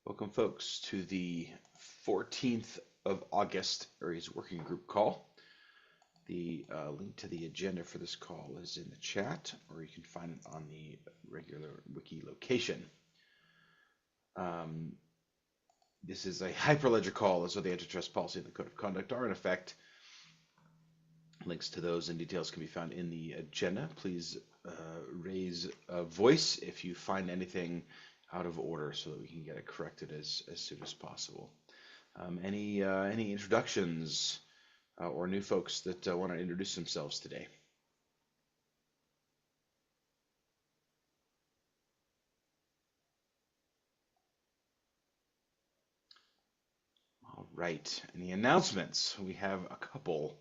Welcome, folks, to the 14th of August Aries Working Group call. The link to the agenda for this call is in the chat, or you can find it on the regular wiki location. Um, this is a hyperledger call, so the antitrust policy and the code of conduct are in effect. Links to those and details can be found in the agenda. Please raise a voice if you find anything out of order so that we can get it corrected as soon as possible. Any introductions or new folks that want to introduce themselves today? All right. Any announcements? We have a couple.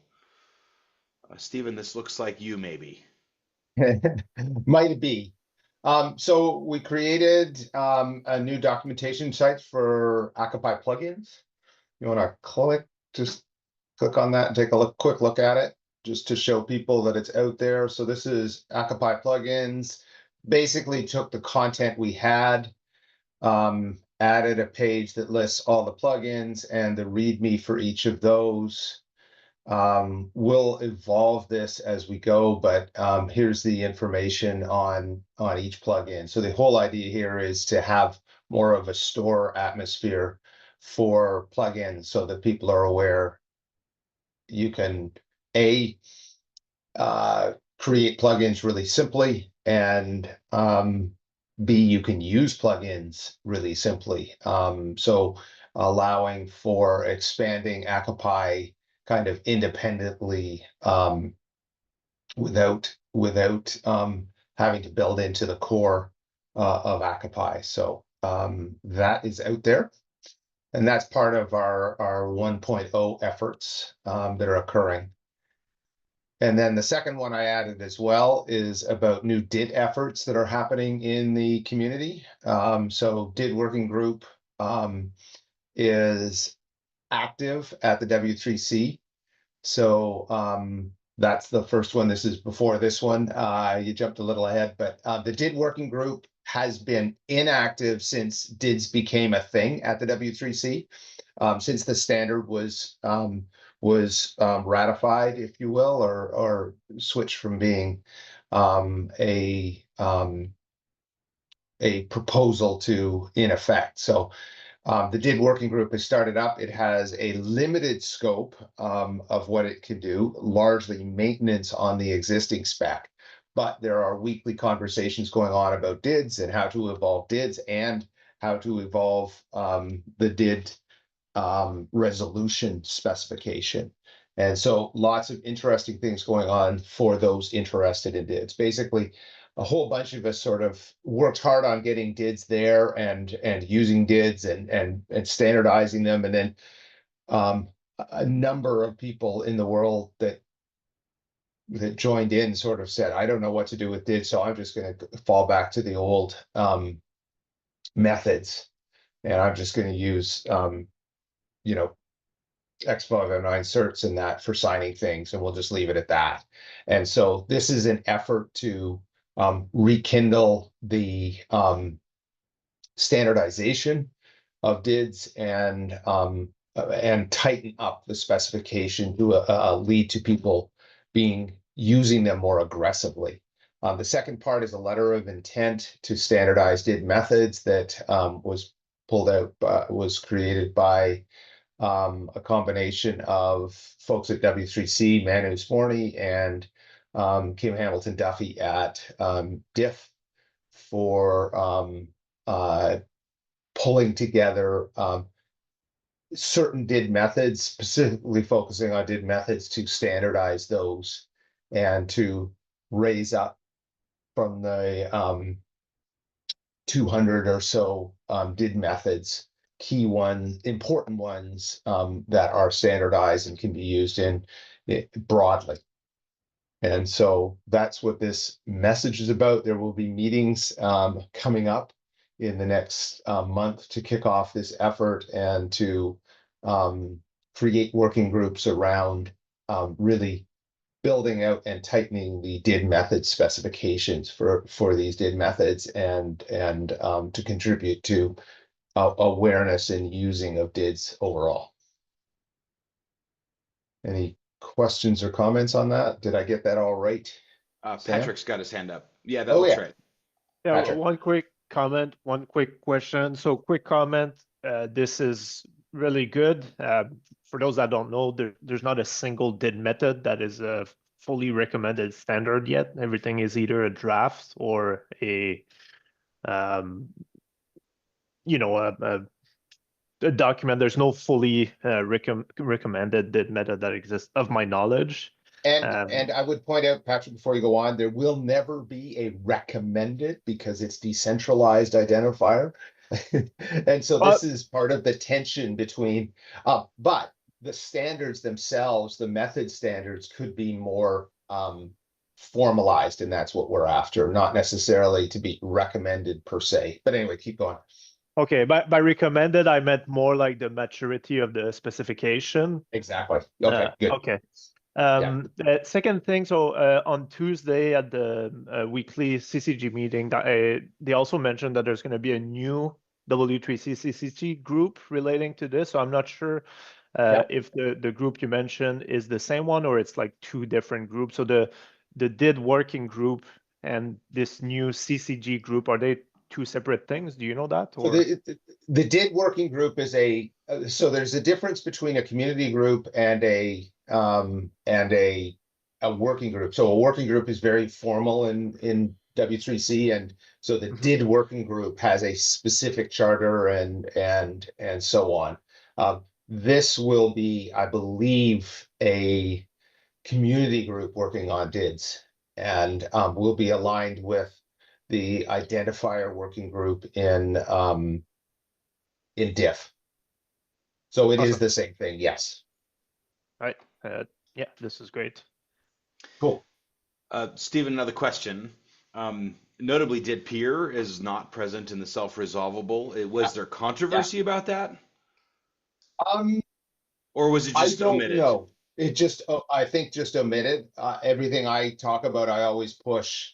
Stephen, this looks like you, maybe. Might be. So we created a new documentation site for Akamai plugins. You want to just click on that and take a quick look at it, just to show people that it's out there. So this is Akamai plugins. Basically took the content we had, added a page that lists all the plugins and the README for each of those. We'll evolve this as we go, but here's the information on each plugin. So the whole idea here is to have more of a store atmosphere for plugins so that people are aware you can create plugins really simply, and B, you can use plugins really simply. So allowing for expanding Akamai kind of independently, without having to build into the core of Akamai. So that is out there. And that's part of our 1.0 efforts that are occurring. And then the second one I added as well is about new DID efforts that are happening in the community. So DID working group is active at the W3C. So that's the first one. This is before this one. You jumped a little ahead, but the DID working group has been inactive since DIDs became a thing at the W3C, since the standard was ratified, if you will, or switched from being a proposal to in effect. So the DID working group has started up. It has a limited scope of what it can do, largely maintenance on the existing spec. But there are weekly conversations going on about DIDs and how to evolve DIDs and how to evolve the DID resolution specification. And so lots of interesting things going on for those interested in DIDs. Basically, a whole bunch of us sort of worked hard on getting DIDs there and using DIDs and standardizing them. And then a number of people in the world that joined in sort of said, I don't know what to do with DIDs, so I'm just going to fall back to the old methods. And I'm just going to use you know, X509 certs and that for signing things, and we'll just leave it at that. And so this is an effort to rekindle the standardization of DIDs and tighten up the specification to lead to people using them more aggressively. The second part is a letter of intent to standardize DID methods that was created by a combination of folks at W3C, Manu Sporny, and Kim Hamilton Duffy at DIF for pulling together certain DID methods, specifically focusing on DID methods to standardize those and to raise up from the 200 or so DID methods, key ones, important ones that are standardized and can be used in broadly. And so that's what this message is about. There will be meetings coming up in the next month to kick off this effort and to create working groups around really building out and tightening the DID method specifications for these DID methods and to contribute to awareness and using of DIDs overall. Any questions or comments on that? Did I get that all right, Sam? Patrick's got his hand up. Yeah, that Oh looks yeah, right. Yeah, Patrick. one quick comment, one quick question. So quick comment, this is really good. For those that don't know, there's not a single DID method that is a fully recommended standard yet. Everything is either a draft or um, a document. There's no fully recommended DID method that exists of my knowledge. And I would point out, Patrick, before you go on, there will never be a recommended because it's decentralized identifier. And so this But is part of the tension between, but the standards themselves, the method standards could be more formalized, and that's what we're after, not necessarily to be recommended per se. But anyway, keep going. okay, by recommended, I meant more like the maturity of the specification. Exactly. Okay, good. Okay. Yeah, The second thing, so on Tuesday at the weekly CCG meeting, they also mentioned that there's going to be a new W3C CCG group relating to this. So I'm not sure yeah. if the group you mentioned is the same one or it's like two different groups. So the DID working group and this new CCG group, are they two separate things? Do you know that So or? the DID working group is so there's a difference between a community group and a working group. So a working group is very formal in W3C, and so the Mhm. DID working group has a specific charter and so on. This will be, I believe, a community group working on DIDs, and will be aligned with the identifier working group in diff. So it is Awesome. the same thing, yes. All right. Yeah, this is great. Cool. Stephen, another question. Notably, did peer is not present in the self-resolvable. Yeah, Was there yeah. controversy about that, Um, or was it I just don't omitted? know. It just, I think just omitted. Everything I talk about, I always push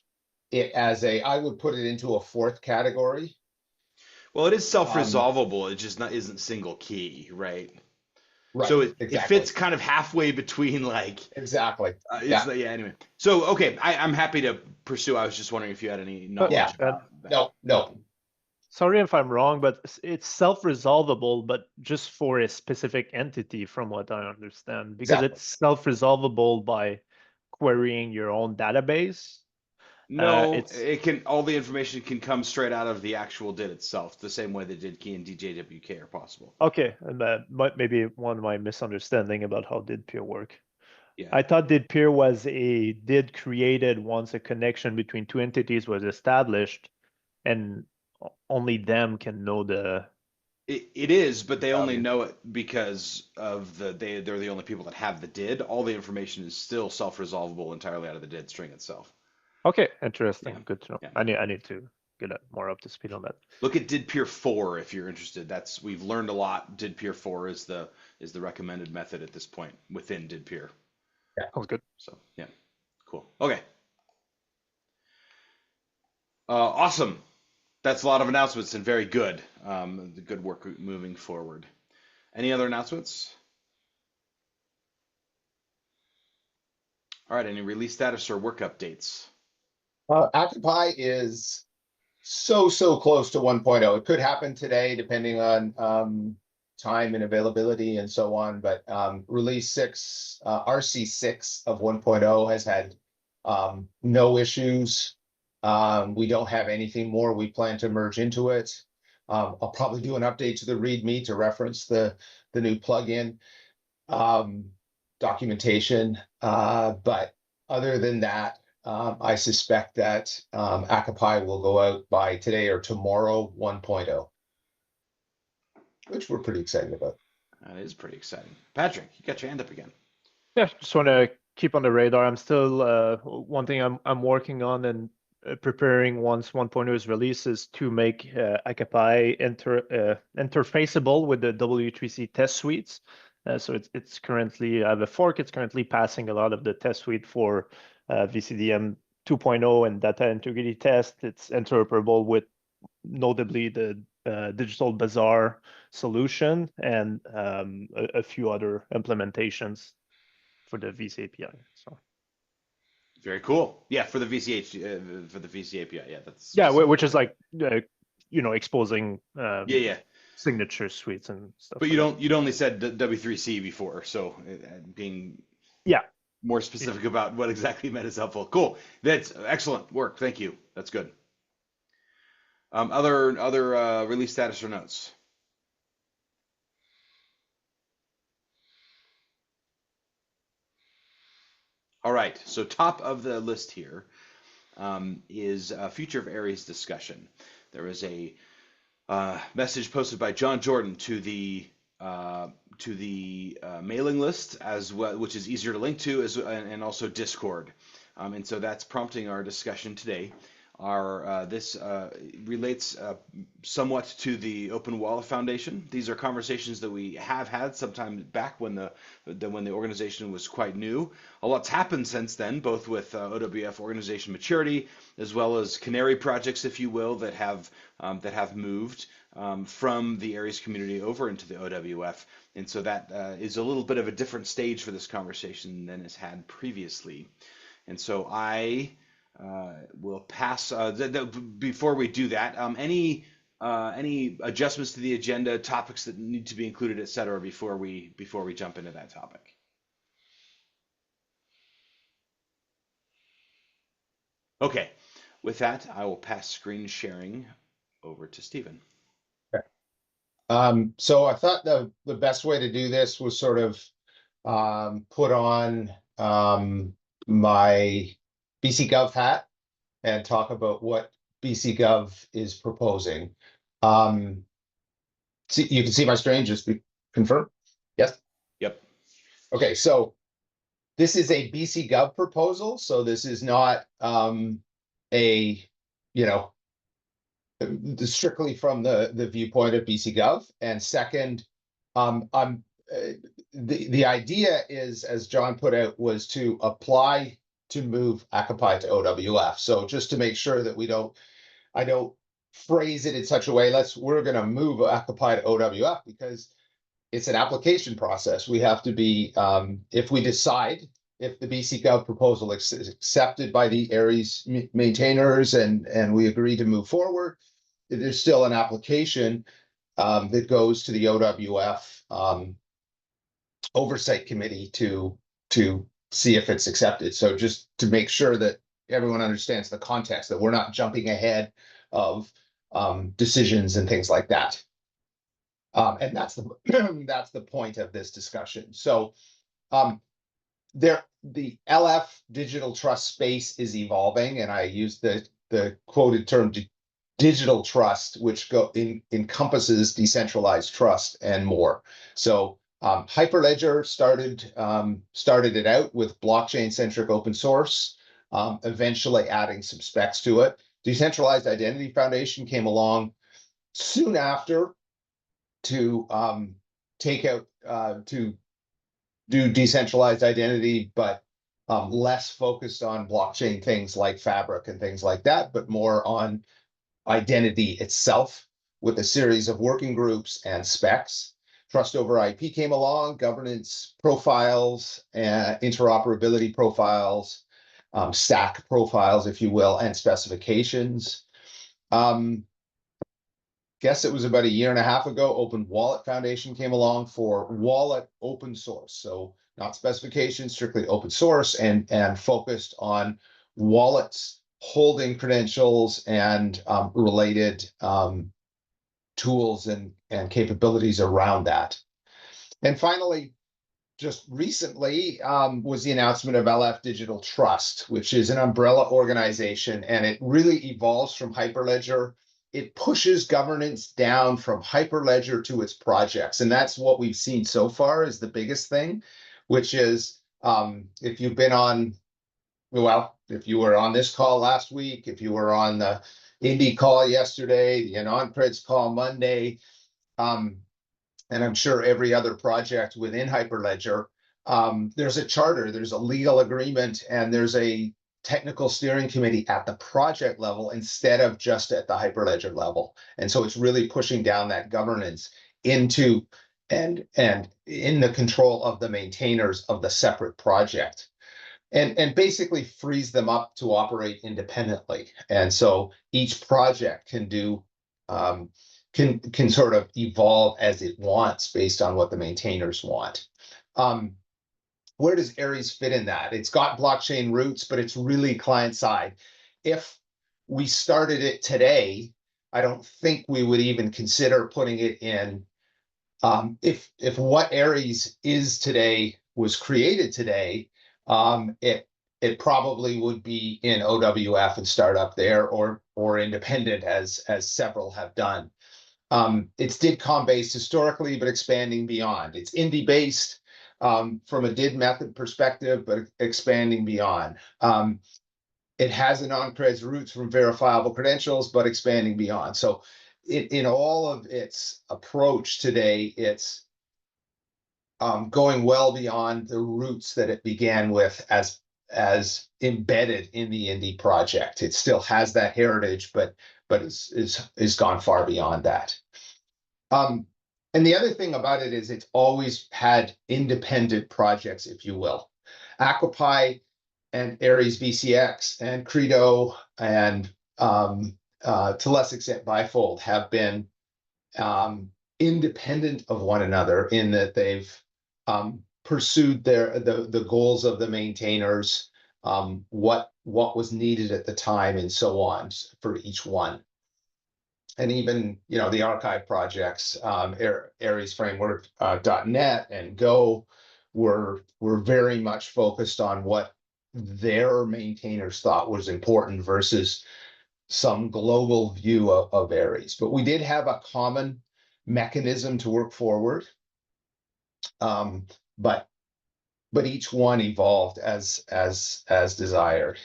it as I would put it into a fourth category. Well, it is Um, self-resolvable. It just not isn't single key, right? So right, it exactly. fits kind of halfway between like Exactly. is Yeah, the yeah anyway. So okay, I'm happy to pursue. I was just wondering if you had any But knowledge yeah. about that. No, no. sorry if I'm wrong, but it's self-resolvable, but just for a specific entity, from what I understand, because Exactly. it's self-resolvable by querying your own database. No, It's it can all the information can come straight out of the actual DID itself, the same way the DID key and DJWK are possible. okay, and that might maybe one of my misunderstanding about how did peer work. Yeah. I thought did peer was a did created once a connection between two entities was established, and only them can know the It is, but they only value. know it because of they're the only people that have the DID. All the information is still self-resolvable entirely out of the DID string itself. Okay, Yeah. interesting. Good to know. Yeah. I need to get more up to speed on that. Look at DID Peer 4 if you're interested. That's we've learned a lot. DID Peer 4 is the recommended method at this point within DID Peer. Yeah. Sounds good. So, yeah. Cool. Okay. Awesome. That's a lot of announcements and very good. The good work moving forward. Any other announcements? All right, any release status or work updates? Occupy is so close to 1.0. It could happen today, depending on time and availability and so on. But release 6, RC6 of 1.0 has had no issues. We don't have anything more. We plan to merge into it. I'll probably do an update to the README to reference the new plugin um, documentation. But other than that, I suspect that Akapai will go out by today or tomorrow 1.0, which we're pretty excited about. That is pretty exciting. Patrick, you got your hand up again. Yeah, just want to keep on the radar. I'm still one thing I'm working on and preparing once 1.0 is released is to make Akapai interfaceable with the W3C test suites. So it's currently I have a fork. It's currently passing a lot of the test suite for VCDM 2.0 and data integrity test. It's interoperable with notably the digital bazaar solution and a few other implementations for the VC API. So Very cool. Yeah, for the VC API. Yeah, that's yeah, which specifically. is like exposing Yeah, yeah. signature suites and stuff But like that. you'd only said W3C before, so being Yeah. more specific about what exactly meant is helpful. Cool. That's excellent work. Thank you. That's good. Other release status or notes? All right. So top of the list here is a future of Aries discussion. There was a message posted by John Jordan to the mailing list as well, which is easier to link to, and also Discord. And so that's prompting our discussion today. This relates somewhat to the Open Wallet Foundation. These are conversations that we have had sometime back when the organization was quite new. A lot's happened since then, both with OWF organization maturity as well as canary projects, if you will, that have moved from the Aries community over into the OWF. And so that is a little bit of a different stage for this conversation than it's had previously. And so I will pass. Before we do that, any adjustments to the agenda, topics that need to be included, etc., before we jump into that topic? Okay. With that, I will pass screen sharing over to Stephen. So I thought the best way to do this was sort of put on my BC Gov hat and talk about what BC Gov is proposing. You can see my screen, just confirm. Yes. Yep. Okay, so this is a BC Gov proposal, so this is not a, you know, strictly from the viewpoint of BC Gov. And second, the idea is, as John put out, was to apply to move Akapai to OWF. So just to make sure that I don't phrase it in such a way, we're going to move Akapai to OWF because it's an application process. We have to be, if we decide, if the BC Gov proposal is accepted by the Aries maintainers and we agree to move forward, there's still an application that goes to the OWF oversight committee to see if it's accepted. So just to make sure that everyone understands the context, that we're not jumping ahead of decisions and things like that. And that's the that's the point of this discussion. So the LF digital trust space is evolving, and I use the quoted term digital trust, which encompasses decentralized trust and more. So Hyperledger started it out with blockchain-centric open source, eventually adding some specs to it. Decentralized Identity Foundation came along soon after to to do decentralized identity, but less focused on blockchain things like Fabric and things like that, but more on identity itself with a series of working groups and specs. Trust over IP came along, governance profiles, interoperability profiles, stack profiles, if you will, and specifications. Guess it was about a year and a half ago, Open Wallet Foundation came along for wallet open source. So not specifications, strictly open source and focused on wallets holding credentials and related tools and capabilities around that. And finally, just recently was the announcement of LF Digital Trust, which is an umbrella organization, and it really evolves from Hyperledger. It pushes governance down from Hyperledger to its projects, and that's what we've seen so far is the biggest thing, which is if you've been on, well, if you were on this call last week, if you were on the Indy call yesterday, the AnonCreds call Monday, and I'm sure every other project within Hyperledger, there's a charter, there's a legal agreement, and there's a technical steering committee at the project level instead of just at the Hyperledger level. And so it's really pushing down that governance into and in the control of the maintainers of the separate project. And basically frees them up to operate independently. And so each project can do can sort of evolve as it wants based on what the maintainers want. Where does Aries fit in that? It's got blockchain roots, but it's really client side. If we started it today, I don't think we would even consider putting it in. If what Aries is today was created today, it probably would be in OWF and start up there, or independent, as several have done. It's DIDCOM based historically, but expanding beyond. It's indie based from a DID method perspective, but expanding beyond. It has a non-creds roots from verifiable credentials, but expanding beyond. So in all of its approach today, it's going well beyond the roots that it began with as embedded in the indie project. It still has that heritage, but is gone far beyond that. And the other thing about it is it's always had independent projects, if you will. Aquapy and Aries VCX and Credo and to less extent Bifold have been independent of one another in that they've pursued the goals of the maintainers, what was needed at the time, and so on for each one. And even, you know, the archive projects, Aries Framework .NET and Go were very much focused on what their maintainers thought was important versus some global view of Aries. But we did have a common mechanism to work forward. But each one evolved as desired.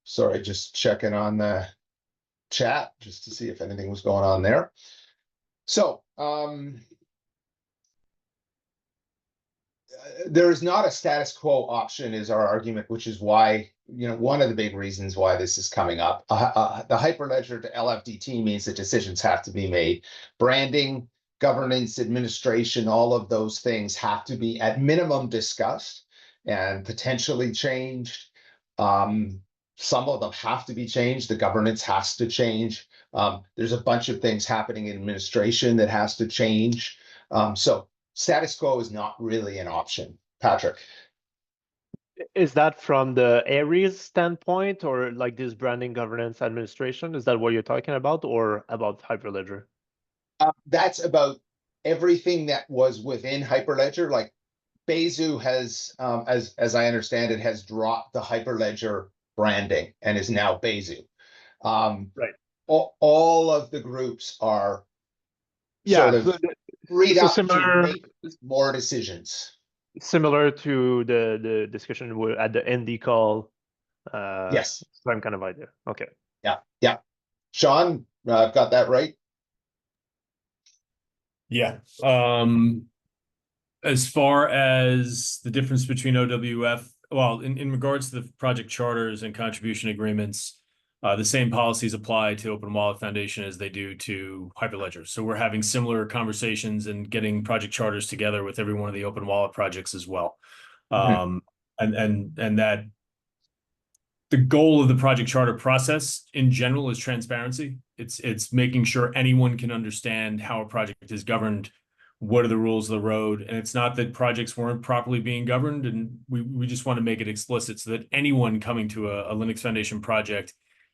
Sorry, just checking on the chat just to see if anything was going on there. So there is not a status quo option is our argument, which is why, you know, one of the big reasons why this is coming up. The Hyperledger to LFDT means that decisions have to be made. Branding, governance, administration, all of those things have to be at minimum discussed and potentially changed. Some of them have to be changed. The governance has to change. There's a bunch of things happening in administration that has to change. So status quo is not really an option. Patrick. Is that from the Aries standpoint, or like this branding, governance, administration? Is that what you're talking about, or about Hyperledger? That's about everything that was within Hyperledger. Like Besu has, as I understand it, has dropped the Hyperledger branding and is now Besu. Right. All of the groups are Yeah, sort of freed so up similar, to make more decisions. similar to the discussion at the ND call. Yes. Same kind of idea. Okay. Yeah. Yeah. Sean, got that right? Yeah. As far as the difference between OWF, well, in regards to the project charters and contribution agreements, the same policies apply to Open Wallet Foundation as they do to Hyperledger. So we're having similar conversations and getting project charters together with every one of the Open Wallet projects as well. And that the goal of the project charter process in general is transparency. It's making sure anyone can understand how a project is governed, what are the rules of the road. And it's not that projects weren't properly being governed, and we just want to make it explicit so that anyone coming to a Linux Foundation project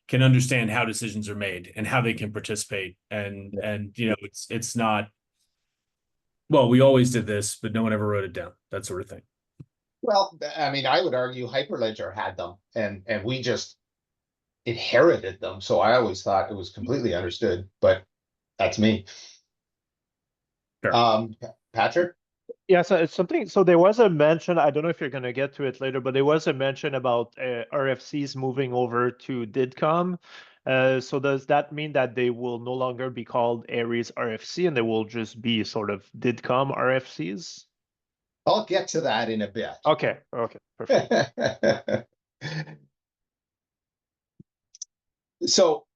can understand how decisions are made and how they can participate. And you know, it's not, well, we always did this, but no one ever wrote it down, that sort of thing. Well, I mean, I would argue Hyperledger had them, and we just inherited them. So I always thought it was completely understood, but that's me. Sure. Patrick? Yeah, so it's something. So there was a mention. I don't know if you're going to get to it later, but there was a mention about RFCs moving over to DIDCOM. So does that mean that they will no longer be called Aries RFC and they will just be sort of DIDCOM RFCs? I'll get to that in a bit. Okay, perfect. So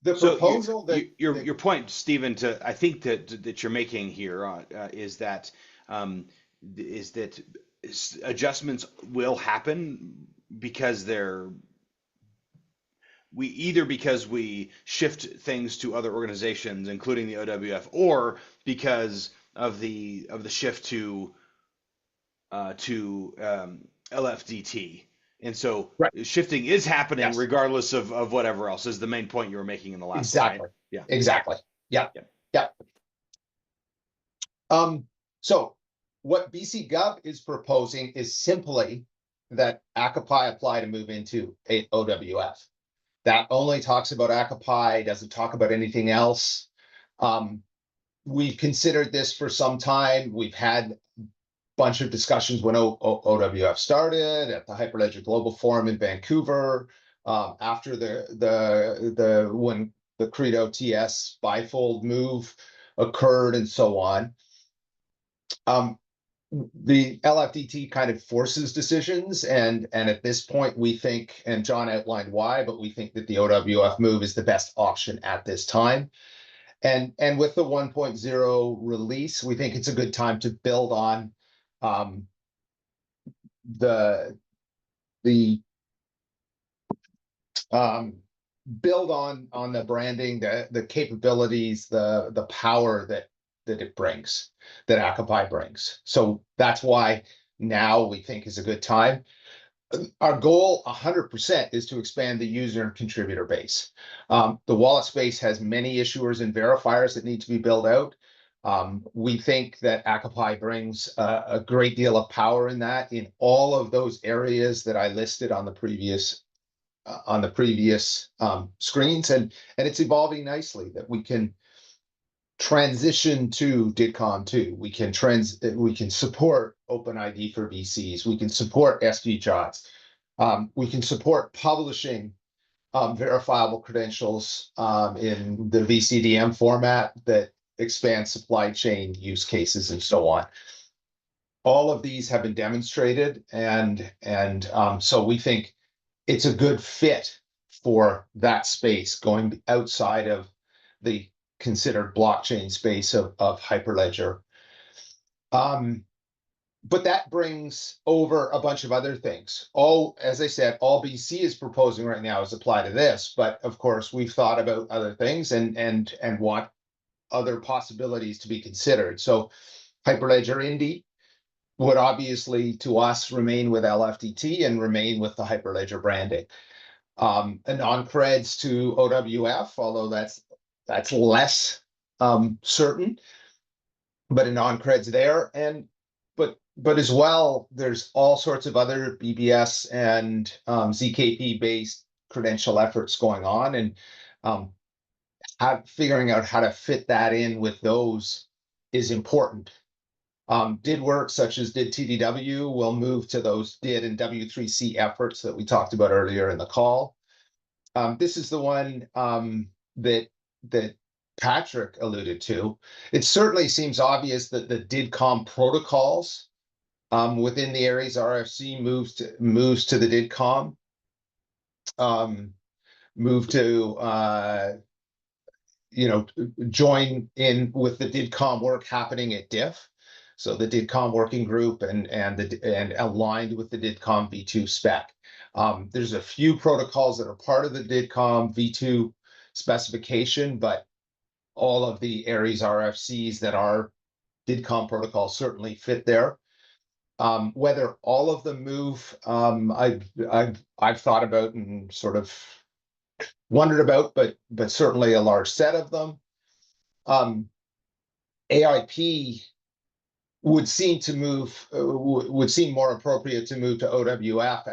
the So proposal your point, Stephen, I think that you're making here um, is that adjustments will happen because because we shift things to other organizations, including the OWF, or because of the shift to LFDT. And so right. shifting is happening Yes, regardless of whatever else, is the main point you were making in the last slide. exactly. Yeah. Exactly. Yeah. Yeah. Yeah. So what BC Gov is proposing is simply that Akapai apply to move into a OWF. That only talks about Akapai, doesn't talk about anything else. We've considered this for some time. We've had a bunch of discussions when OWF started at the Hyperledger Global Forum in Vancouver, after when the Credo TS bifold move occurred and so on. The LFDT kind of forces decisions, and at this point we think, and John outlined why, but we think that the OWF move is the best option at this time. And with the 1.0 release, we think it's a good time to build on the build on the branding, the capabilities, the power that it brings, that Akapai brings. So that's why now we think is a good time. Our goal 100% is to expand the user and contributor base. The wallet space has many issuers and verifiers that need to be built out. We think that Akapai brings a great deal of power in all of those areas that I listed on the previous screens, and it's evolving nicely, that we can transition to DIDCOM 2. We can support OpenID for VCs. We can support SVJOTs. We can support publishing verifiable credentials in the VCDM format that expands supply chain use cases and so on. All of these have been demonstrated, and so we think it's a good fit for that space, going outside of the considered blockchain space of Hyperledger. But that brings over a bunch of other things. As I said, all BC is proposing right now is apply to this, but of course we've thought about other things and want other possibilities to be considered. So Hyperledger Indy would obviously, to us, remain with LFDT and remain with the Hyperledger branding. Non-creds to OWF, although that's less certain, but a non-creds there. But as well, there's all sorts of other BBS and ZKP based credential efforts going on, and figuring out how to fit that in with those is important. DID work such as DID TDW will move to those DID and W3C efforts that we talked about earlier in the call. This is the one that Patrick alluded to. It certainly seems obvious that the DIDCOM protocols within the Aries RFC moves to the DIDCOM, move to join in with the DIDCOM work happening at DIF. So the DIDCOM working group and aligned with the DIDCOM V2 spec. There's a few protocols that are part of the DIDCOM V2 specification, but all of the Aries RFCs that are DIDCOM protocols certainly fit there. Whether all of them move, I've thought about and sort of wondered about, but certainly a large set of them. AIP would seem to move, would seem more appropriate to move to OWF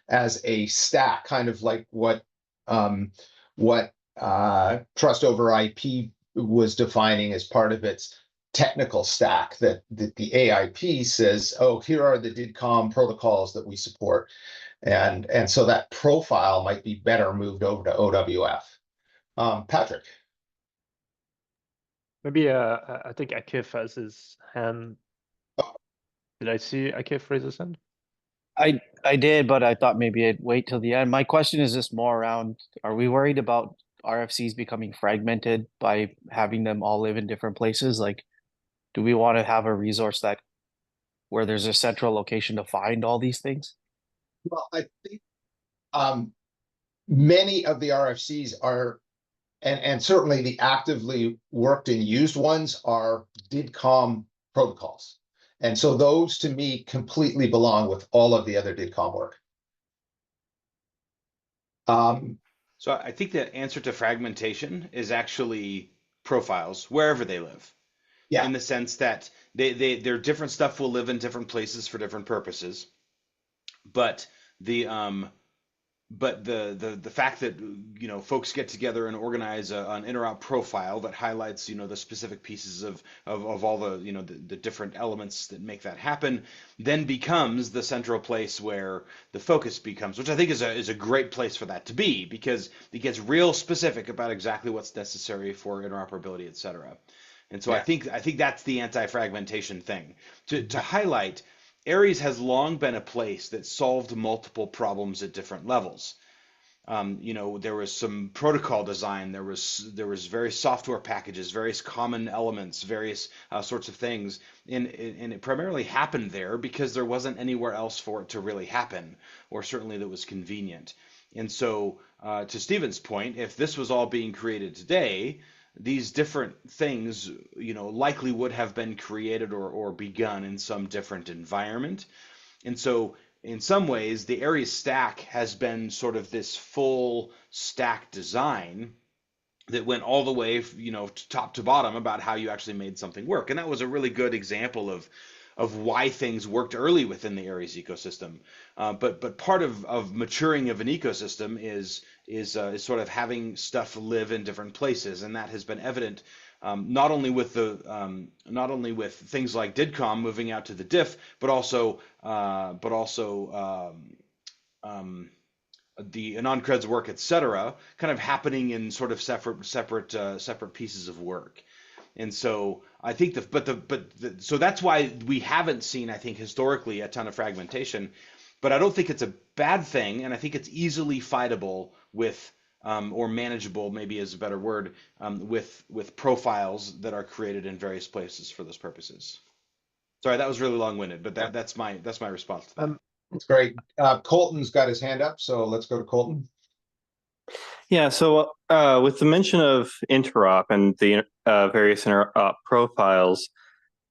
as a stack, kind of like what Trust over IP was defining as part of its technical stack, that the AIP says, oh, here are the DIDCOM protocols that we support. And so that profile might be better moved over to OWF. Patrick. Maybe I think Akif has his hand. Did I see IK Fraser's hand? I did, but I thought maybe I'd wait till the end. My question is just more around, are we worried about RFCs becoming fragmented by having them all live in different places? Like, do we want to have a resource that where there's a central location to find all these things? Well, I think many of the RFCs are, and certainly the actively worked and used ones are DIDCOM protocols. And so those to me completely belong with all of the other DIDCOM work. So I think the answer to fragmentation is actually profiles wherever they live. Yeah. In the sense that their different stuff will live in different places for different purposes. But the fact that folks get together and organize an interop profile that highlights the specific pieces of all the the different elements that make that happen, then becomes the central place where the focus becomes, which I think is a great place for that to be, because it gets real specific about exactly what's necessary for interoperability, etc. And so Yeah. I think that's the anti-fragmentation thing to highlight. Aries has long been a place that solved multiple problems at different levels. There was some protocol design, there was various software packages, various common elements, various sorts of things, and it primarily happened there because there wasn't anywhere else for it to really happen, or certainly that was convenient. And so, to Stephen's point, if this was all being created today, these different things, likely would have been created or begun in some different environment. And so, in some ways, the Aries stack has been sort of this full stack design that went all the way, top to bottom about how you actually made something work. And that was a really good example of why things worked early within the Aries ecosystem. But part of maturing of an ecosystem is sort of having stuff live in different places, and that has been evident not only with things like DIDCOM moving out to the diff, but also the anon-creds work, etc., kind of happening in sort of separate pieces of work. And so I think so that's why we haven't seen, I think, historically a ton of fragmentation, but I don't think it's a bad thing, and I think it's easily fightable with or manageable, maybe is a better word, with profiles that are created in various places for those purposes. Sorry, that was really long-winded, but that's my response to that. That's great. Colton's got his hand up, so let's go to Colton. Yeah, so with the mention of interop and the various interop profiles,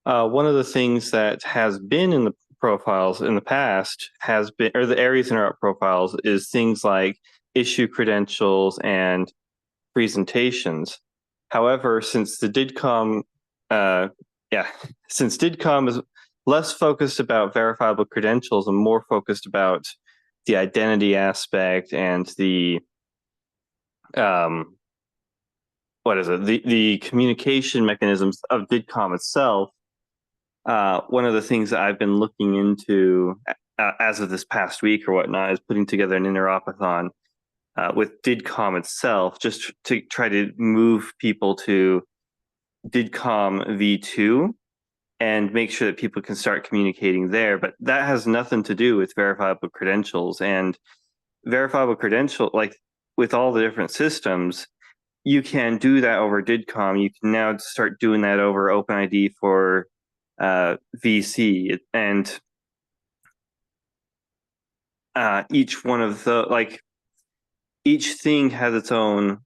one of the things that has been in the profiles in the past has been, or the Aries interop profiles, is things like issue credentials and presentations. However, since the DIDCOM, since DIDCOM is less focused about verifiable credentials and more focused about the identity aspect and the the communication mechanisms of DIDCOM itself. One of the things that I've been looking into as of this past week or whatnot is putting together an interopathon with DIDCOM itself, just to try to move people to DIDCOM v2 and make sure that people can start communicating there. But that has nothing to do with verifiable credentials. And verifiable credential, like with all the different systems, you can do that over DIDCOM. You can now start doing that over OpenID for VC, and each one of the each thing has its own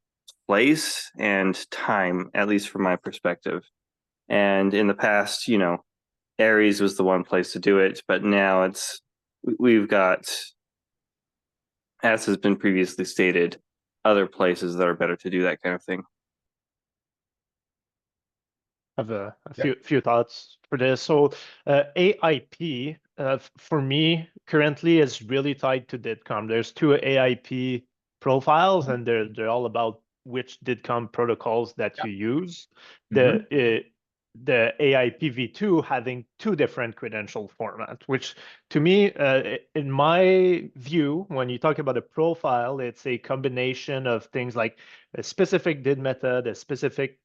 place and time, at least from my perspective. And in the past, Aries was the one place to do it, but now we've got, as has been previously stated, other places that are better to do that kind of thing. I have a few thoughts for this. So AIP for me currently is really tied to DIDCOM. There's two AIP profiles, and they're all about which DIDCOM protocols that you use. The AIP v2 having two different credential formats, which to me, in my view, when you talk about a profile, it's a combination of things like a specific DID method, a specific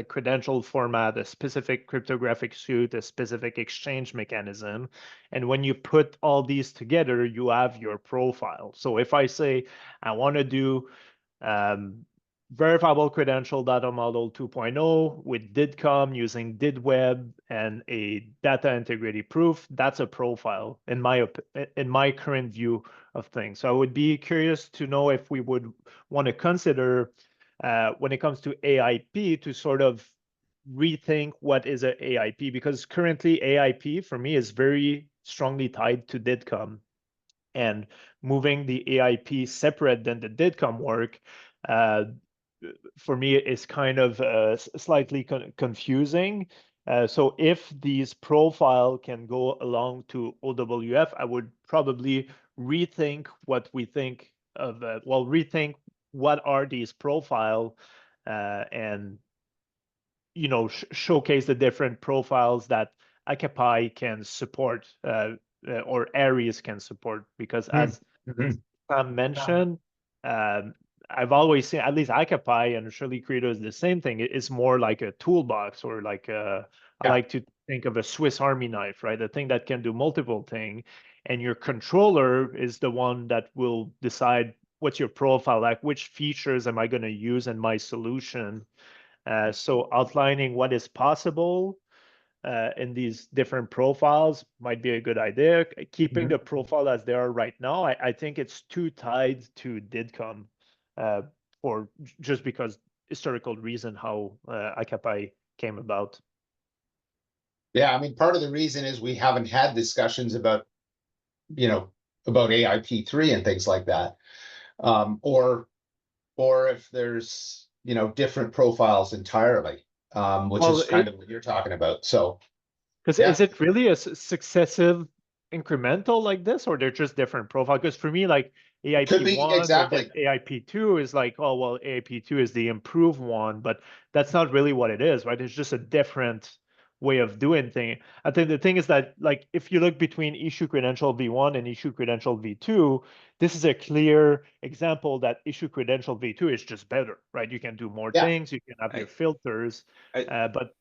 credential format, a specific cryptographic suite, a specific exchange mechanism. And when you put all these together, you have your profile. So if I say I want to do verifiable credential data model 2.0 with DIDCOM using DIDWeb and a data integrity proof, that's a profile in my current view of things. So I would be curious to know if we would want to consider when it comes to AIP to sort of rethink what is an AIP, because currently AIP for me is very strongly tied to DIDCOM, and moving the AIP separate than the DIDCOM work for me is kind of slightly confusing. So if these profile can go along to OWF, I would probably rethink what we think of, rethink what are these profile and showcase the different profiles that Akapai can support or Aries can support, because as Mhm. Sam mentioned, um, I've always seen, at least Akapai and surely Credo is the same thing. It's more like a toolbox, or like I Yeah. like to think of a Swiss Army knife, right? A thing that can do multiple things. And your controller is the one that will decide what's your profile, like which features am I going to use in my solution. So outlining what is possible in these different profiles might be a good idea. Keeping the profile as they are right now, I think it's too tied to DIDCOM for just because historical reason how Akapai came about. Yeah, I mean, part of the reason is we haven't had discussions about, about AIP3 and things like that. Or if there's, different profiles entirely, which Well, is kind of what you're talking about. So, because yeah, is it really a successive incremental like this, or they're just different profile? Because for me, like could be AIP1 or exactly. AIP2 is like, oh, well, AIP2 is the improved one, but that's not really what it is, right? It's just a different way of doing things. I think the thing is that, like, if you look between issue credential V1 and issue credential V2, this is a clear example that issue credential V2 is just better, right? You can do more Yeah. things, you can have I, your filters, I, but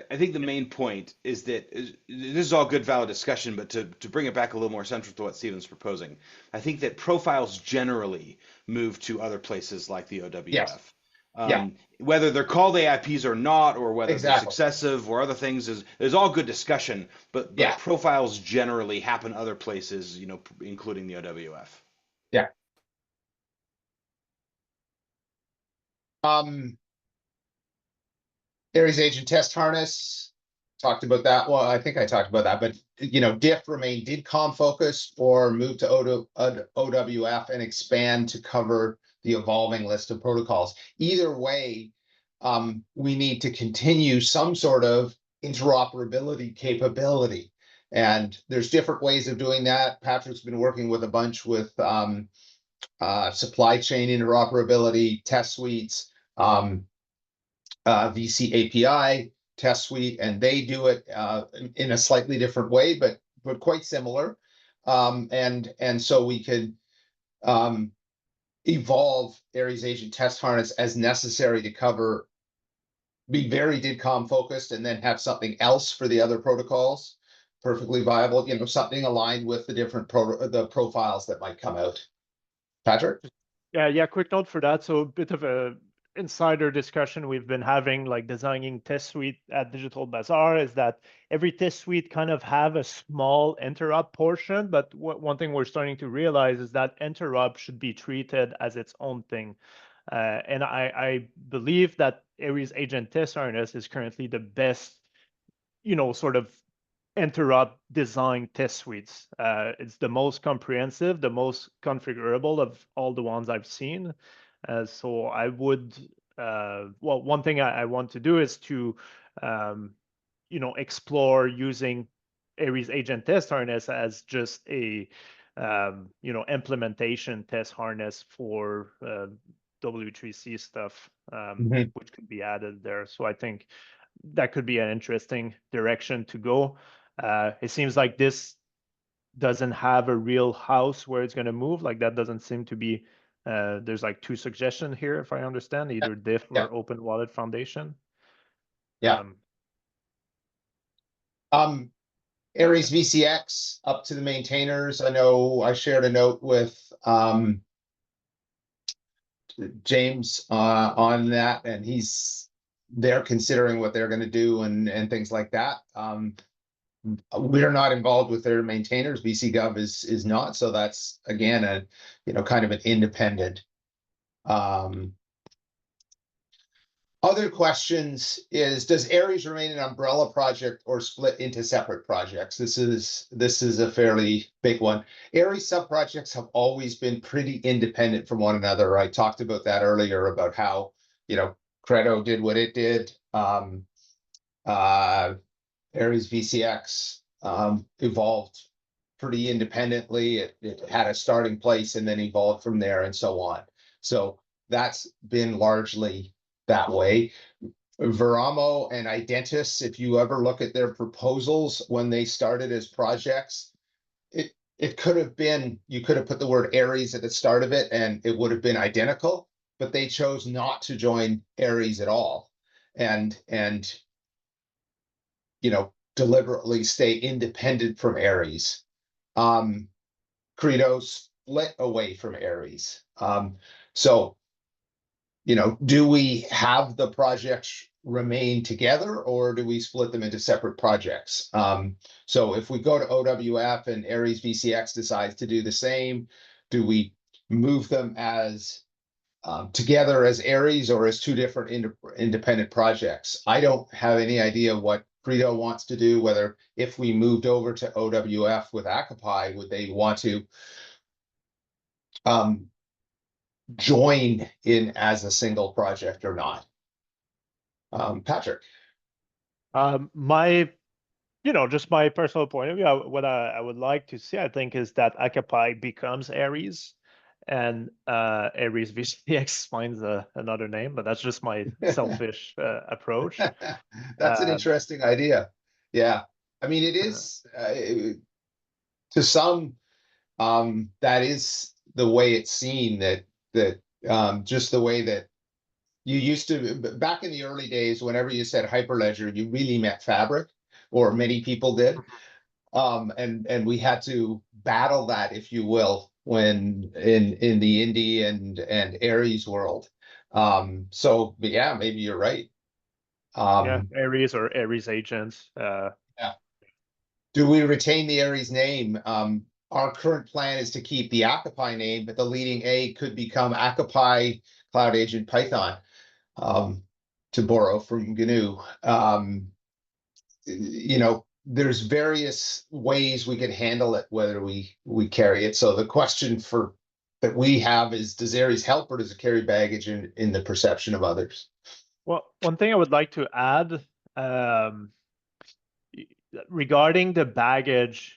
I think the main point is that this is all good, valid discussion, but to bring it back a little more central to what Stephen's proposing, I think that profiles generally move to other places like the OWF. Yes. Yeah. Whether they're called AIPs or not, or whether they're Exactly. successive or other things, is all good discussion. But Yeah. profiles generally happen other places, including the OWF. Yeah. Aries agent test harness, talked about that. Well, I think I talked about that, but diff remain DIDCOM focused or move to OWF and expand to cover the evolving list of protocols. Either way, we need to continue some sort of interoperability capability. And there's different ways of doing that. Patrick's been working with a bunch with supply chain interoperability, test suites, VC API test suite, and they do it in a slightly different way, but quite similar. And so we could evolve Aries agent test harness as necessary to cover, be very DIDCOM focused, and then have something else for the other protocols. Perfectly viable, something aligned with the different profiles that might come out. Patrick? Yeah, quick note for that. So a bit of a insider discussion we've been having, like designing test suite at Digital Bazaar, is that every test suite kind of have a small interrupt portion, but one thing we're starting to realize is that interrupt should be treated as its own thing. And I believe that Aries Agent Test Harness is currently the best, sort of interrupt design test suites. It's the most comprehensive, the most configurable of all the ones I've seen. So I would, one thing I want to do is to, explore using Aries Agent Test Harness as just a, implementation test harness for W3C stuff, which could be added there. So I think that could be an interesting direction to go. It seems like this doesn't have a real house where it's going to move. Like that doesn't seem to be There's like two suggestions here, if I understand, either diff Yeah. or open wallet foundation. Yeah. Aries VCX up to the maintainers. I know I shared a note with James on that, and they're considering what they're going to do and things like that. We're not involved with their maintainers. BCGov is not, so that's again kind of an independent. Other questions is, does Aries remain an umbrella project or split into separate projects? This is a fairly big one. Aries sub-projects have always been pretty independent from one another. I talked about that earlier about how, Credo did what it did. Aries VCX evolved pretty independently. It had a starting place and then evolved from there and so on. So that's been largely that way. Veramo and Identis, if you ever look at their proposals when they started as projects, it could have been, you could have put the word Aries at the start of it and it would have been identical, but they chose not to join Aries at all and deliberately stay independent from Aries. Credo split away from Aries. So do we have the projects remain together or do we split them into separate projects? So if we go to OWF and Aries VCX decides to do the same, do we move them as together as Aries or as two different independent projects? I don't have any idea what Credo wants to do, whether if we moved over to OWF with Akapai, would they want to join in as a single project or not? Patrick. Just my personal point of view, what I would like to see, I think, is that Akapai becomes Aries and Aries VCX finds another name, but that's just my selfish approach. That's an interesting idea. Yeah. I mean, it is to some, that is the way it's seen, that just the way that you used to, back in the early days, whenever you said Hyperledger, you really meant Fabric, or many people did. And we had to battle that, if you will, when in the indie and Aries world. So but yeah, maybe you're right. Aries or Aries agents. Yeah. Do we retain the Aries name? Our current plan is to keep the Akapai name, but the leading A could become Akapai Cloud Agent Python, to borrow from GNU. There's various ways we could handle it, whether we carry it. So the question that we have is, does Aries help or does it carry baggage in the perception of others? Well, one thing I would like to add, regarding the baggage,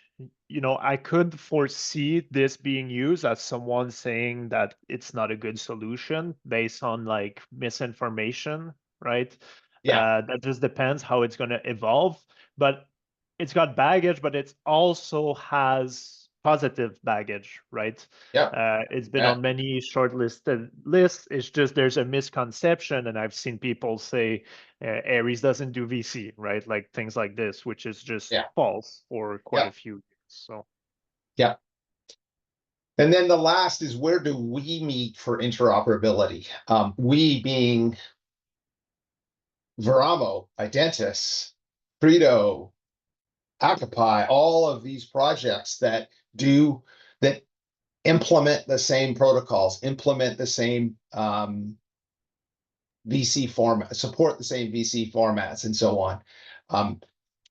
I could foresee this being used as someone saying that it's not a good solution based on like misinformation, right? Yeah. That just depends how it's going to evolve. But it's got baggage, but it also has positive baggage, right? Yeah. It's been on many shortlisted lists. It's just there's a misconception, and I've seen people say Aries doesn't do VC, right? Like things like this, which is just false for quite a few years. So yeah. And then the last is, where do we meet for interoperability? We being Veramo, Identis, Credo, Akapai, all of these projects that implement the same protocols, implement the same VC format, support the same VC formats, and so on.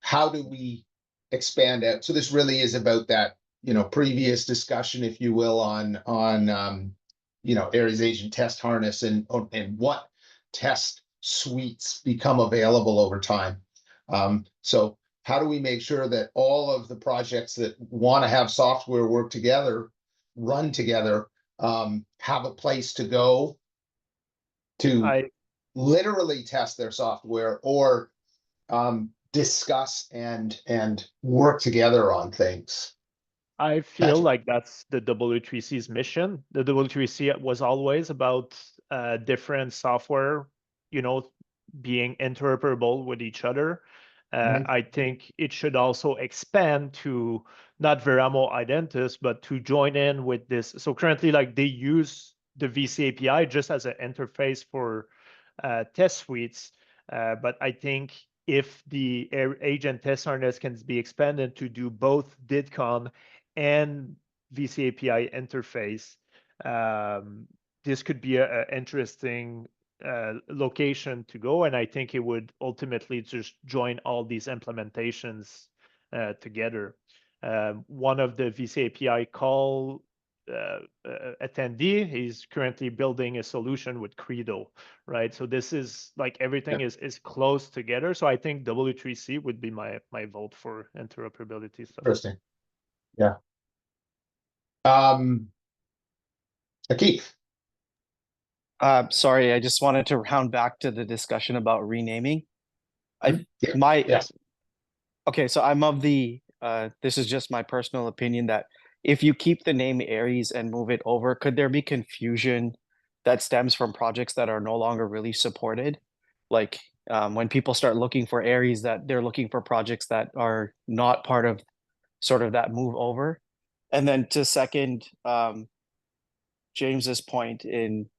How do we expand out? So this really is about that, previous discussion, if you will, on Aries Agent Test Harness and what test suites become available over time. So how do we make sure that all of the projects that want to have software work together, run together, have a place to go to literally test their software or discuss and work together on things? I feel That's like that's the W3C's mission. The W3C was always about different software, you know, being interoperable with each other. Mhm. I think it should also expand to not Veramo Identis, but to join in with this. So currently, like they use the VC API just as an interface for test suites. But I think if the agent test harness can be expanded to do both DIDCOM and VC API interface, this could be an interesting location to go. And I think it would ultimately just join all these implementations together. One of the VC API call attendee, he's currently building a solution with Credo, right? So this is like everything Yeah. is close together. So I think W3C would be my vote for interoperability stuff. Interesting. Yeah. Keith. Sorry, I just wanted to round back to the discussion about renaming. I Yeah. my Yes. Okay, so I'm of the this is just my personal opinion that if you keep the name Aries and move it over, could there be confusion that stems from projects that are no longer really supported? Like when people start looking for Aries, that they're looking for projects that are not part of sort of that move over. And then to second James's point in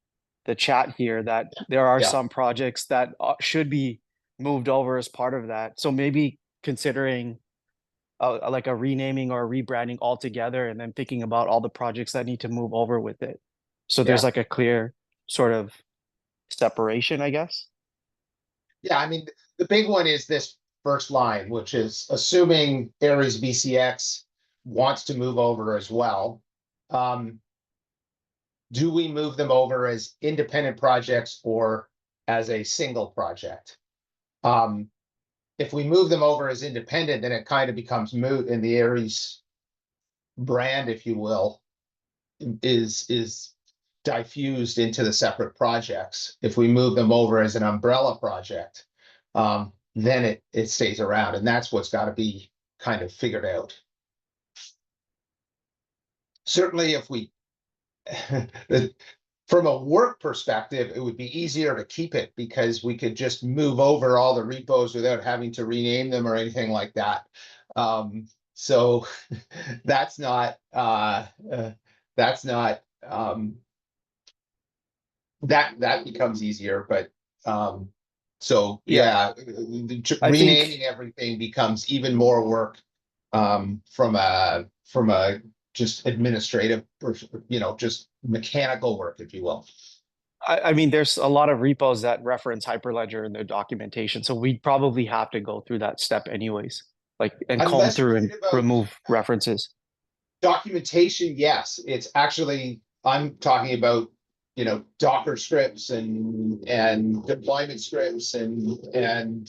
the chat here that there are Yeah. some projects that should be moved over as part of that. So maybe considering like a renaming or a rebranding altogether and then thinking about all the projects that need to move over with it. So there's Yeah. like a clear sort of separation, I guess. Yeah. I mean, the big one is this first line, which is assuming Aries VCX wants to move over as well. Do we move them over as independent projects or as a single project? If we move them over as independent, then it kind of becomes moot, and the Aries brand, if you will, is diffused into the separate projects. If we move them over as an umbrella project, then it stays around, and that's what's got to be kind of figured out. Certainly, if we from a work perspective, it would be easier to keep it because we could just move over all the repos without having to rename them or anything like that. So that's not that's not that becomes easier, but so Yeah. I think renaming everything becomes even more work from a just administrative, just mechanical work, if you will. I mean there's a lot of repos that reference Hyperledger in their documentation. So we'd probably have to go through that step anyways. Like and I'm comb less through and worried about remove references. documentation. Yes, it's actually, I'm talking about, Docker scripts and deployment scripts and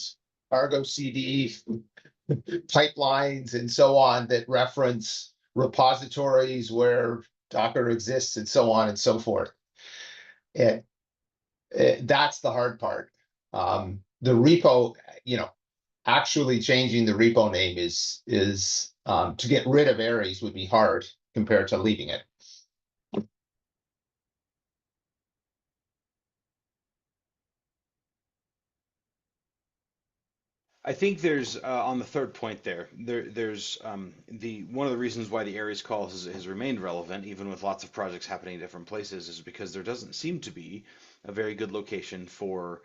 Argo CD pipelines and so on that reference repositories where Docker exists and so on and so forth. And that's the hard part. The repo, actually changing the repo name is to get rid of Aries would be hard compared to leaving it. I think there's on the third point there's the one of the reasons why the Aries call has remained relevant, even with lots of projects happening in different places, is because there doesn't seem to be a very good location for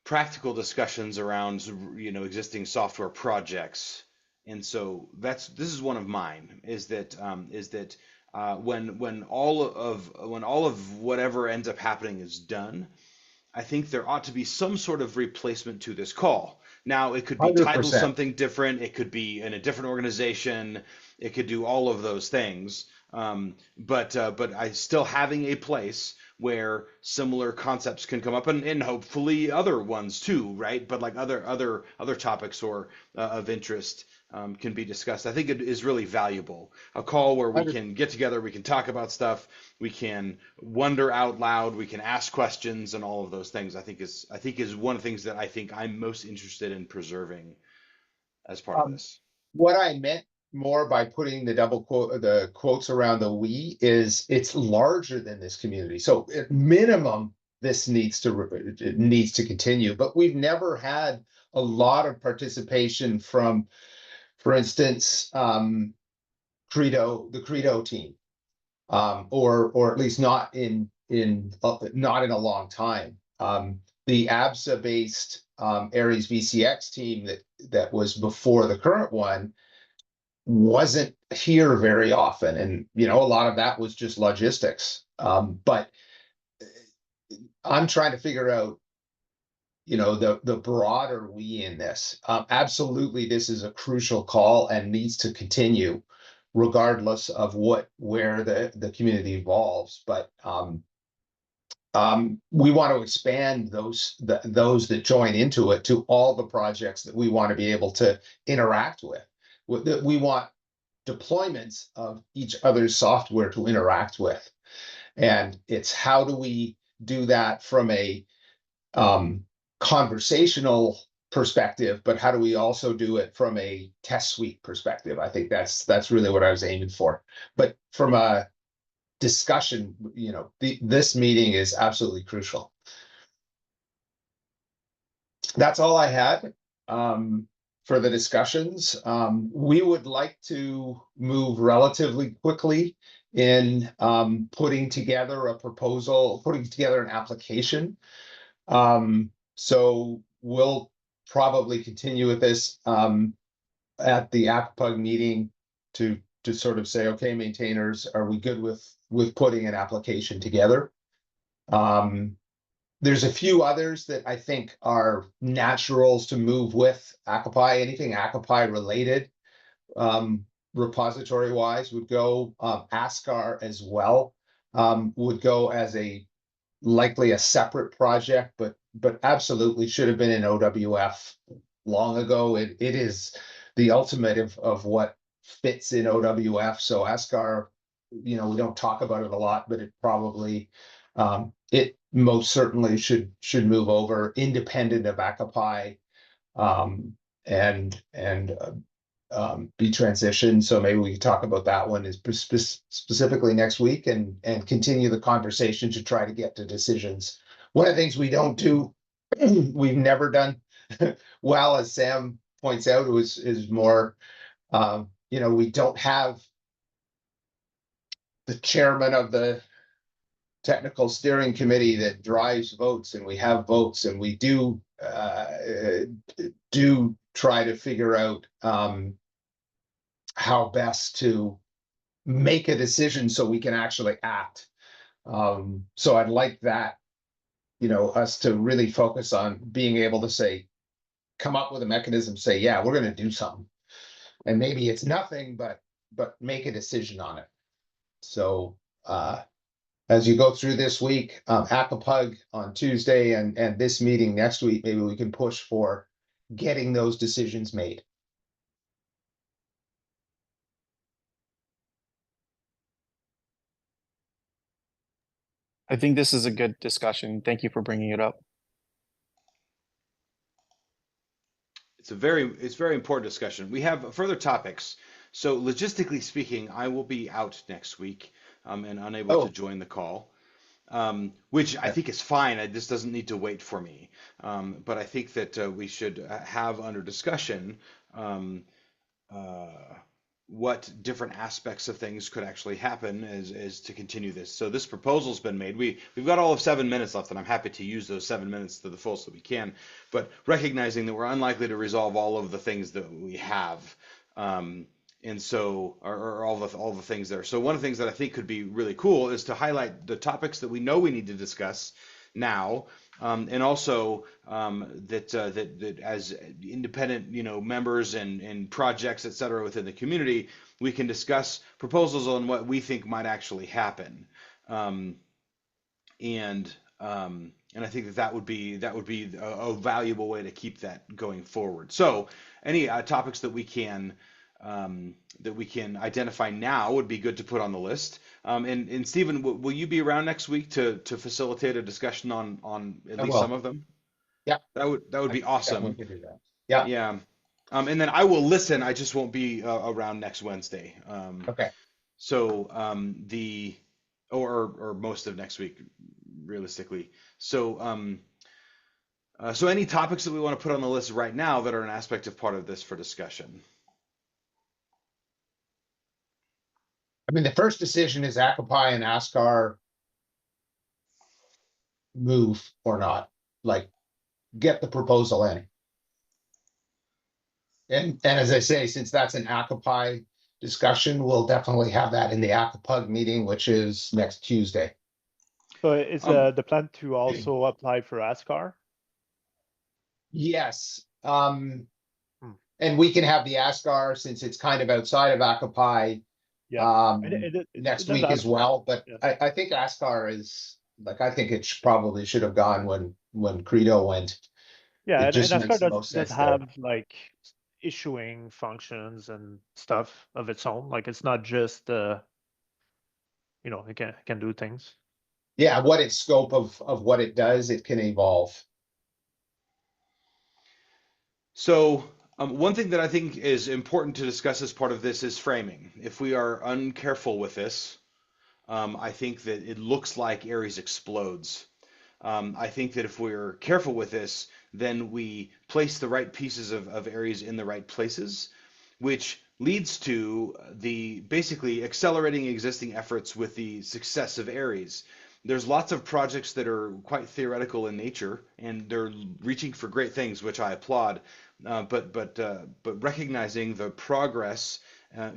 practical discussions around existing software projects. And so this is one of mine, is that when all of whatever ends up happening is done, I think there ought to be some sort of replacement to this call. Now, it could be titled 100%. something different. It could be in a different organization. It could do all of those things. But I still having a place where similar concepts can come up, and hopefully other ones too, right? But like other topics or of interest can be discussed. I think it is really valuable. A call where we can get together, we can talk about stuff, we can wonder out loud, we can ask questions, and all of those things. I think is one of the things that I think I'm most interested in preserving as part of this. What I meant more by putting the double quote, the quotes around the we, is it's larger than this community. So at minimum, it needs to continue, but we've never had a lot of participation from, for instance, the Credo team, or at least not in not in a long time. The ABSA based Aries VCX team that was before the current one wasn't here very often, and a lot of that was just logistics. But I'm trying to figure out the broader we in this. Absolutely, this is a crucial call and needs to continue regardless of where the community evolves. But we want to expand those that join into it to all the projects that we want to be able to interact with. We want deployments of each other's software to interact with. And it's how do we do that from a conversational perspective, but how do we also do it from a test suite perspective? I think that's really what I was aiming for. But from a discussion, this meeting is absolutely crucial. That's all I had for the discussions. We would like to move relatively quickly in putting together a proposal, putting together an application. So we'll probably continue with this at the ACPUG meeting to sort of say, okay, maintainers, are we good with putting an application together? There's a few others that I think are naturals to move with Akapai. Anything Akapai related, repository wise, would go. ASCAR as well would go as likely a separate project, but absolutely should have been in OWF long ago. It is the ultimate of what fits in OWF. So ASCAR, we don't talk about it a lot, but it probably it most certainly should move over independent of Akapai, and be transitioned. So maybe we could talk about that one specifically next week and continue the conversation to try to get to decisions. One of the things we don't do, we've never done well, as Sam points out, is more, we don't have the chairman of the technical steering committee that drives votes, and we have votes, and we do try to figure out how best to make a decision so we can actually act. So I'd like that, us to really focus on being able to say, come up with a mechanism, say, yeah, we're going to do something. And maybe it's nothing, but make a decision on it. So as you go through this week, ACAPUG on Tuesday and this meeting next week, maybe we can push for getting those decisions made. I think this is a good discussion. Thank you for bringing it up. It's very important discussion. We have further topics. So logistically speaking, I will be out next week and unable to join the call, which I think is fine. This doesn't need to wait for me. But I think that we should have under discussion what different aspects of things could actually happen as to continue this. So this proposal's been made. We've got all of 7 minutes left, and I'm happy to use those 7 minutes to the full so we can. But recognizing that we're unlikely to resolve all of the things that we have, and so or all the things there. So one of the things that I think could be really cool is to highlight the topics that we know we need to discuss now. And also that as independent, members and projects, et cetera, within the community, we can discuss proposals on what we think might actually happen. And I think that would be a valuable way to keep that going forward. So any topics that we can identify now would be good to put on the list. And Stephen, will you be around next week to facilitate a discussion on at least some of them? Yeah, that would be awesome. We could do that. Yeah. Yeah. And then I will listen. I just won't be around next Wednesday. Okay. So or most of next week, realistically. So any topics that we want to put on the list right now that are an aspect of part of this for discussion? I mean, the first decision is Akapai and Askar move or not. Like, get the proposal in. And as I say, since that's an Akapai discussion, we'll definitely have that in the Akapug meeting, which is next Tuesday. So is Um, the plan to also apply for ASCAR? Yes. Hmm. And we can have the Askar, since it's kind of outside of Akapai, Yeah, it next does week have, as well. But yeah. I think Askar is like, I think it probably should have gone when Credo went. Yeah, It and just ASCAR makes the does most sense there. have like issuing functions and stuff of its own. Like it's not just it can do things. Yeah, what its scope of what it does, it can evolve. So, one thing that I think is important to discuss as part of this is framing. If we are uncareful with this, I think that it looks like Aries explodes. I think that if we're careful with this, then we place the right pieces of Aries in the right places, which leads to the basically accelerating existing efforts with the success of Aries. There's lots of projects that are quite theoretical in nature, and they're reaching for great things, which I applaud. But recognizing the progress,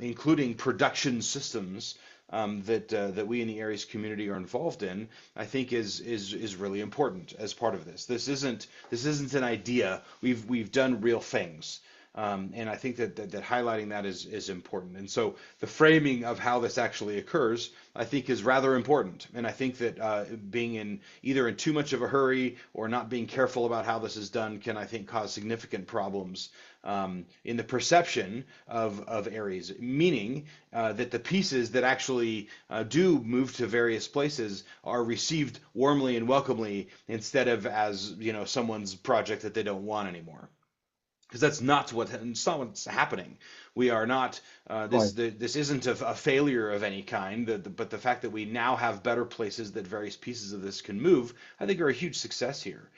including production systems that we in the Aries community are involved in, I think is really important as part of this. This isn't an idea. We've done real things. And I think that highlighting that is important. And so the framing of how this actually occurs, I think, is rather important. And I think that being in either in too much of a hurry or not being careful about how this is done can, I think, cause significant problems in the perception of Aries, meaning that the pieces that actually do move to various places are received warmly and welcomely instead of as someone's project that they don't want anymore. Because that's not what's happening. We are not. This isn't a failure of any kind. But the fact that we now have better places that various pieces of this can move, I think, are a huge success here.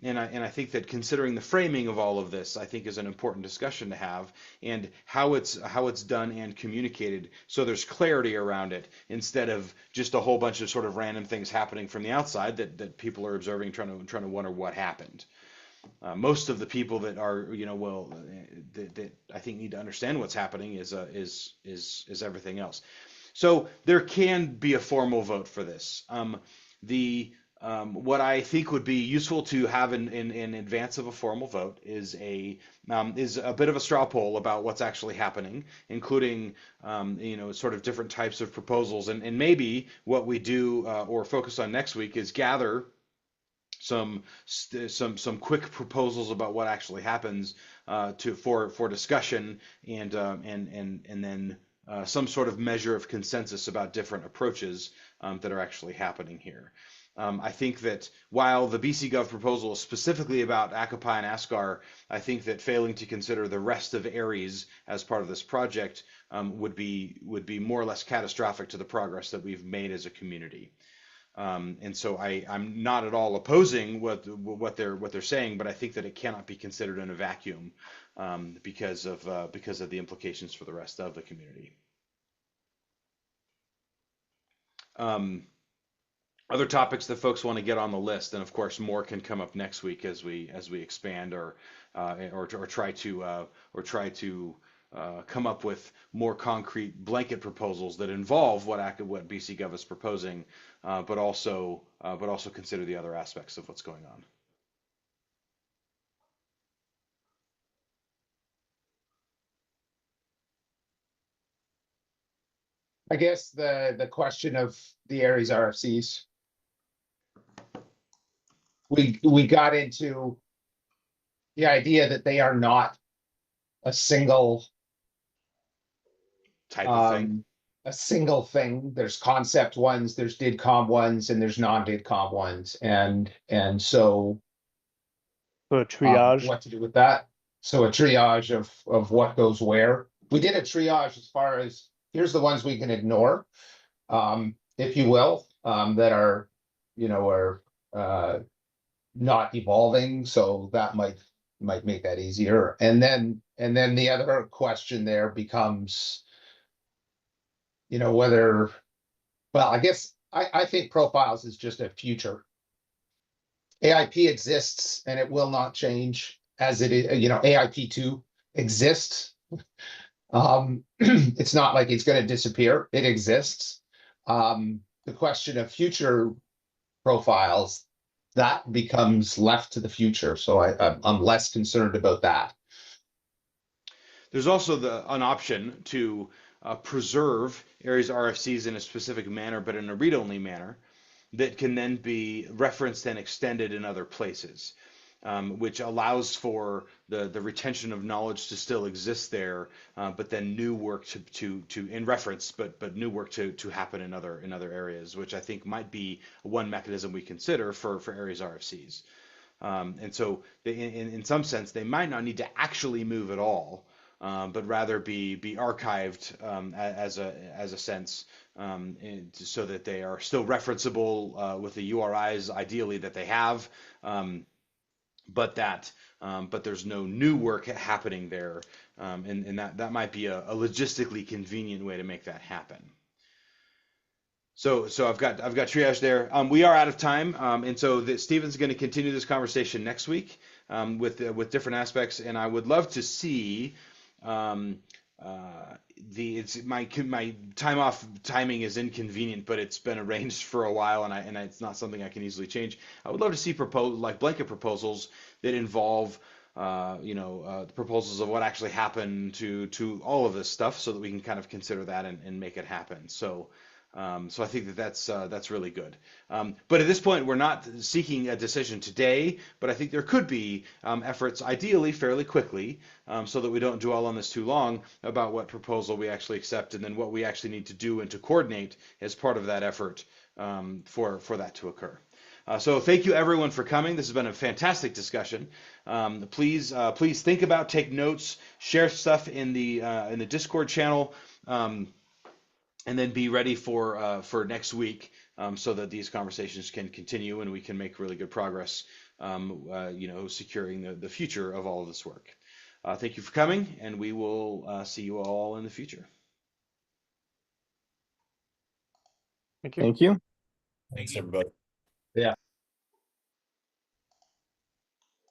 And I think that considering the framing of all of this, I think is an important discussion to have, and how it's done and communicated, so there's clarity around it instead of just a whole bunch of sort of random things happening from the outside that people are observing, trying to wonder what happened. Most of the people that are, that I think need to understand what's happening is everything else. So there can be a formal vote for this. What I think would be useful to have in advance of a formal vote is a bit of a straw poll about what's actually happening, including sort of different types of proposals, and maybe what we do or focus on next week is gather some quick proposals about what actually happens for discussion, and then some sort of measure of consensus about different approaches that are actually happening here. I think that while the BC Gov proposal is specifically about Akapai and Askar, I think that failing to consider the rest of Aries as part of this project would be more or less catastrophic to the progress that we've made as a community. And so I'm not at all opposing what they're saying, but I think that it cannot be considered in a vacuum because of the implications for the rest of the community. Other topics that folks want to get on the list, and of course more can come up next week as we expand or try to come up with more concrete blanket proposals that involve what BC Gov is proposing, but also consider the other aspects of what's going on. I guess the question of the Aries RFCs. We got into the idea that they are not a single Type of thing. a single thing. There's concept ones, there's DIDCOM ones, and there's non-DIDCOM ones, and so So triage. what to do with that? So a triage of what goes where. We did a triage as far as, here's the ones we can ignore, if you will, that are, not evolving, so that might make that easier. And then the other question there becomes, whether, well, I guess I think profiles is just a future. AIP exists and it will not change as it is, AIP2 exists. It's not like it's going to disappear. It exists. The question of future profiles, that becomes left to the future. So I'm less concerned about that. There's also an option to preserve Aries RFCs in a specific manner, but in a read-only manner, that can then be referenced and extended in other places, which allows for the retention of knowledge to still exist there, but then new work to in reference, but new work to happen in other areas, which I think might be one mechanism we consider for Aries RFCs. And so in some sense, they might not need to actually move at all, but rather be archived as a sense, so that they are still referenceable with the URIs ideally that they have, but there's no new work happening there, and that might be a logistically convenient way to make that happen. So I've got triage there. We are out of time, and so Stephen's going to continue this conversation next week, with different aspects, and I would love to see. My time off timing is inconvenient, but it's been arranged for a while, and it's not something I can easily change. I would love to see blanket proposals that involve the proposals of what actually happened to all of this stuff, so that we can kind of consider that and make it happen. So I think that's really good. But at this point, we're not seeking a decision today, but I think there could be efforts, ideally fairly quickly, so that we don't dwell on this too long, about what proposal we actually accept, and then what we actually need to do and to coordinate as part of that effort, for that to occur. So thank you everyone for coming. This has been a fantastic discussion. Please think about, take notes, share stuff in the Discord channel. And then be ready for next week, so that these conversations can continue and we can make really good progress, securing the future of all of this work. Thank you for coming, and we will see you all in the future. Thank you. Thank you. Thanks, everybody. Yeah.